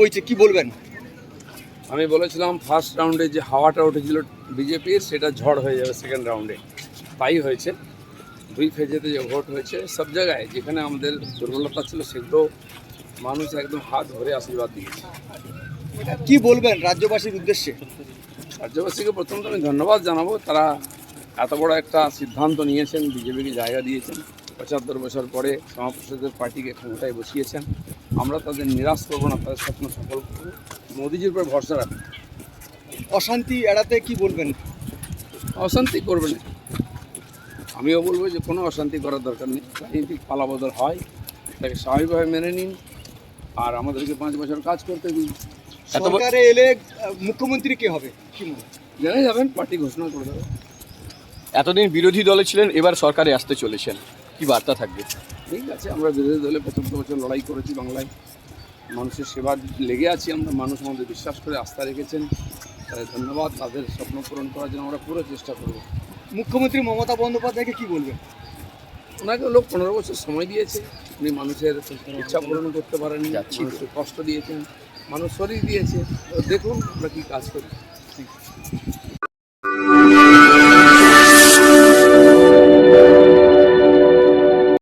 বইছে, কি বলবেন? আমি বলেছিলাম ফার্স্ট রাউন্ডে যে হাওয়াটা উঠেছিল বিজেপির, সেটা ঝড় হয়ে যাবে সেকেন্ড রাউন্ডে। তাই হয়েছে। দুই ফেজেতে যে ভোট হয়েছে, সব জায়গায় যেখানে আমাদের দুর্বলতা ছিল সেগুলো মানুষ একদম হাত ধরে আশীর্বাদ দিয়েছে। কি বলবেন রাজ্যবাসীর উদ্দেশ্যে? রাজ্যবাসীকে প্রথমত আমি ধন্যবাদ জানাবো, তারা এত বড় একটা সিদ্ধান্ত নিয়েছেন, বিজেপিকে জায়গা দিয়েছেন, ৭৫ বছর পরে শ্যামাপ্রসাদের পার্টিকে ক্ষমতায় বসিয়েছেন। আমরা তাদের নিরাশ করবো না, তাদের স্বপ্ন সফল করবো, মোদিজির উপর ভরসা রাখবো। অশান্তি এড়াতে কি বলবেন? অশান্তি করবে না, আমিও বলবো যে কোনো অশান্তি করার দরকার নেই। রাজনৈতিক পালাবদল হয়, তাকে স্বাভাবিকভাবে মেনে নিন, আর আমাদেরকে 5 বছর কাজ করতে দিন। সরকারে এলে মুখ্যমন্ত্রী কে হবে, কি মনে হয়? জেনে যাবেন, পার্টি ঘোষণা করে দেবে। এতদিন বিরোধী দলে ছিলেন, এবার সরকারে আসতে চলেছেন, কি বার্তা থাকবে? ঠিক আছে, আমরা বিরোধী দলে 75 বছর লড়াই করেছি বাংলায়, মানুষের সেবা লেগে আছি আমরা, মানুষ আমাদের বিশ্বাস করে আস্থা রেখেছেন, তাদের ধন্যবাদ। তাদের স্বপ্ন পূরণ করার জন্য আমরা পুরো চেষ্টা করব। মুখ্যমন্ত্রী মমতা বন্দ্যোপাধ্যায়কে কি বলবেন? ওনাকে লোক 15 বছর সময় দিয়েছে, উনি মানুষের ইচ্ছা পূরণ করতে পারেননি, মানুষকে কষ্ট দিয়েছেন, মানুষ শরীর দিয়েছে। দেখুন আমরা কী কাজ করি।